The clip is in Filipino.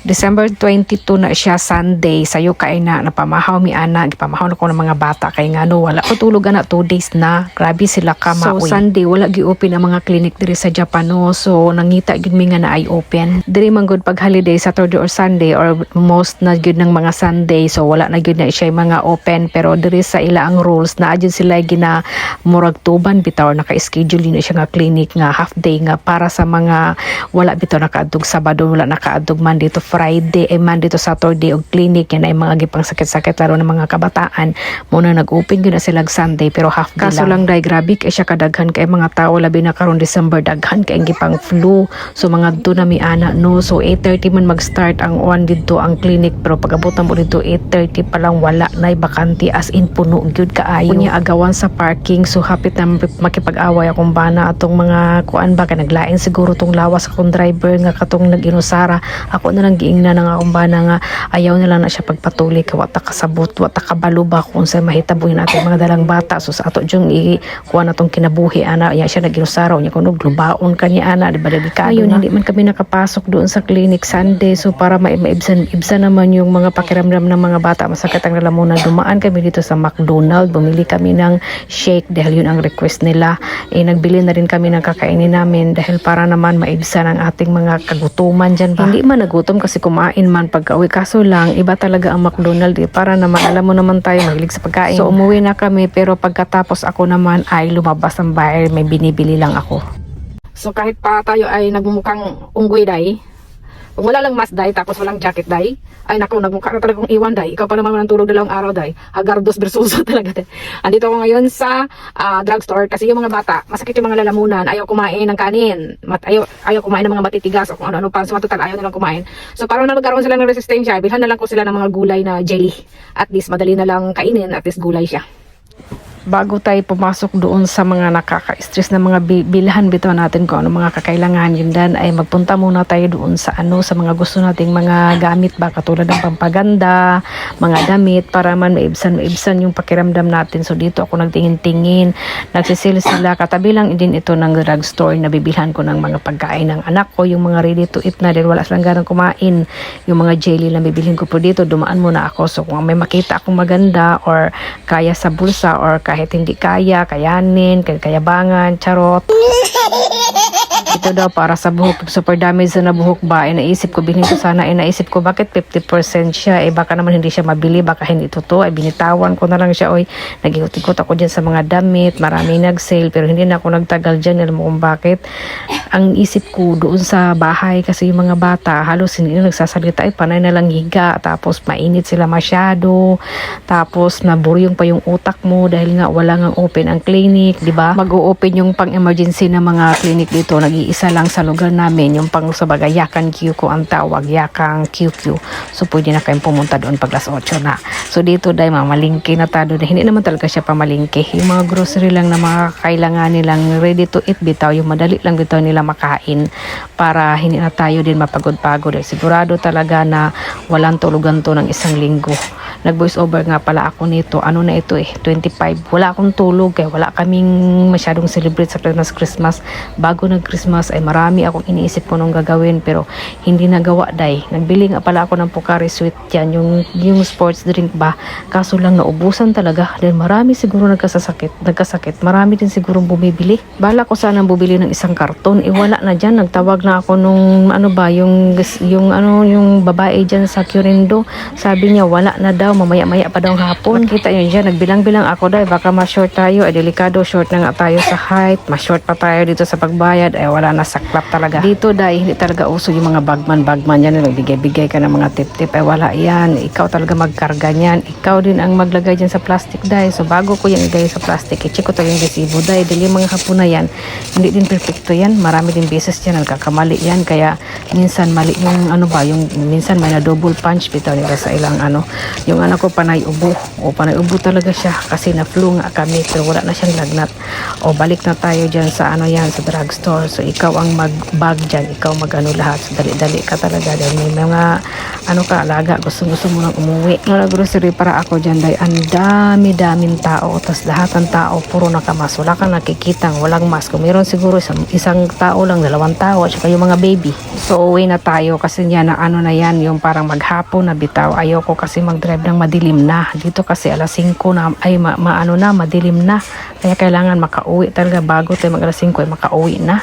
December 22 na siya, Sunday. Sayo kay na napamahaw mi ana, gipamahaw na ko ng mga bata kay ngano wala ko tulog na 2 days na. Grabe sila ka mauy. So Sunday wala gi-open ang mga clinic diri sa Japan no. So nangita gyud mi nga na ay open. Diri man gud pag holiday Saturday or Sunday or most na gyud ng mga Sunday. So wala na gyud na siya mga open, pero diri sa ila ang rules na gyud sila gina murag tuban bitaw naka-schedule na siya nga clinic nga half day nga para sa mga wala bitaw nakaadtog Sabado, wala nakaadtog Monday to Friday, Monday to Saturday og clinic yan ay mga gipang sakit-sakit laro ng mga kabataan. Muna nag-open gyud na sila Sunday pero half day kaso lang dai grabe kay siya kadaghan kay mga tao labi na karon December daghan kay gipang flu. So mga do na mi ana no. So 8:30 man mag-start ang one dito ang clinic, pero pag-abutan mo dito 8:30 pa lang wala na bakante as in puno gyud kaayo. Unya agawan sa parking, so hapit na makipag-away akong bana atong mga kuan ba kay naglain siguro tong lawas akong driver nga katong nag-inusara. Ako na lang giingnan nga akong bana nga ayaw na lang na siya pagpatuloy kay wata kasabot wata kabalo ba kung sa mahitaboy natin mga dalang bata. So sa ato jung kuan natong kinabuhi ana ya siya nag-inusara unya kuno lubaon kanya ana di ba delikado. Ayun, hindi man kami nakapasok doon sa clinic Sunday, so para maibsan naman yung mga pakiramdam ng mga bata masakit ang lalamunan, dumaan kami dito sa McDonald's, bumili kami ng shake dahil yun ang request nila. Nagbili na rin kami ng kakainin namin dahil para naman maibsan ang ating mga kagutuman dyan ba. Hindi man nagutom kasi kumain man pagka-uwi, kaso lang iba talaga ang McDonald's para naman alam mo naman tayo mahilig sa pagkain. So umuwi na kami, pero pagkatapos ako naman ay lumabas ng bahay, may binibili lang ako. So kahit pa tayo ay nagmumukhang unggoy day, kung wala lang mask day tapos walang jacket day, ay naku, nagmukha ka talagang iwan day. Ikaw pa naman ng tulog 2 araw day. Hagardos versuso talaga day. Andito ako ngayon sa drugstore kasi yung mga bata, masakit yung mga lalamunan, ayaw kumain ng kanin, ayaw kumain ng mga matitigas o kung ano-ano pa. So total ayaw nilang kumain. So para na magkaroon sila ng resistensya, bilhan na lang ko sila ng mga gulay na jelly. At least madali na lang kainin, at least gulay siya. Bago tayo pumasok doon sa mga nakaka-stress na mga bilhan bitaw natin kung ano mga kakailangan yun dan, ay magpunta muna tayo doon sa sa mga gusto nating mga gamit ba, katulad ng pampaganda, mga damit para man maibsan yung pakiramdam natin. So dito ako nagtingin-tingin, nagsisil sila, katabi lang din ito ng drugstore na bibilhan ko ng mga pagkain ng anak ko, yung mga ready to eat na dahil wala silang ganang kumain, yung mga jelly lang bibilhin ko po dito. Dumaan muna ako, so kung may makita akong maganda or kaya sa bulsa or kahit hindi kaya, kayanin, kayabangan, charot. Ito daw para sa buhok, super damage na buhok ba, naisip ko, bilhin ko sana, naisip ko bakit 50% siya, baka naman hindi siya mabili, baka hindi totoo, binitawan ko na lang siya. Nag-ikot-ikot ako dyan sa mga damit, maraming nag-sale, pero hindi na ako nagtagal dyan, alam mo kung bakit. Ang isip ko doon sa bahay, kasi yung mga bata, halos hindi na nagsasalita, panay na lang higa, tapos mainit sila masyado, tapos naburyong pa yung utak mo, dahil nga wala nga open ang clinic, di ba? Mag-o-open yung pang-emergency na mga clinic dito, nag-iisa lang sa lugar namin, yung pang sa baga, Yakan QQ ang tawag, Yakan QQ. So pwede na kayong pumunta doon pag 8 na. So dito dahil mamalingki na tado, hindi naman talaga siya pamalingki. Yung mga grocery lang na mga kailangan nilang ready to eat bitaw, yung madali lang bitaw nila makain para hindi na tayo din mapagod-pagod. Sigurado talaga na walang tulugan to ng 1 linggo. Nag-voice over nga pala ako nito. Ano na ito 25. Wala akong tulog kaya wala kaming masyadong celebrate sa Christmas. Bago nag-Christmas ay marami akong iniisip ko nung gagawin pero hindi nagawa day. Nagbili nga pala ako ng Pocari Sweet yan, yung sports drink ba. Kaso lang naubusan talaga dahil marami siguro nagkasakit. Marami din siguro bumibili. Bala ko sanang bumili ng 1 karton. Wala na dyan. Nagtawag na ako nung yung babae dyan sa Curendo. Sabi niya wala na daw, mamaya-maya pa daw hapon. Makita nyo dyan, nagbilang-bilang ako dahil baka ma-short tayo, delikado, short na nga tayo sa height, ma-short pa tayo dito sa pagbayad, wala na, saklap talaga. Dito dahil hindi talaga uso yung mga bagman yan, nagbigay-bigay ka ng mga tip-tip, wala yan, ikaw talaga magkarga niyan, ikaw din ang maglagay dyan sa plastic dahil. So bago ko yung igay sa plastic, i-check ko talaga yung resibo dahil yung mga hapon na yan, hindi din perfecto yan, marami din beses yan, nagkakamali yan, kaya minsan mali yung minsan may na double punch bitaw nila sa ilang yung Yung anak ko panay ubo. O panay ubo talaga siya kasi na-flu nga kami pero wala na siyang lagnat. O balik na tayo dyan sa ano yan, sa drugstore. So ikaw ang mag-bag dyan, ikaw mag-ano lahat. So dali-dali ka talaga dahil may mga ano ka, alaga, gusto mo nang umuwi. Nag-grocery para ako dyan dahil ang dami-daming tao. Tapos lahat ng tao puro nakamas. Wala kang nakikitang, walang mask. Kung meron siguro isang tao lang, 2 tao at saka yung mga baby. So uwi na tayo kasi yan na ano na yan, yung parang maghapon na bitaw. Ayoko kasi mag-drive ng madilim na. Dito kasi alas 5 na, ay madilim na. Kaya kailangan makauwi talaga bago tayo mag alas 5 ay makauwi na.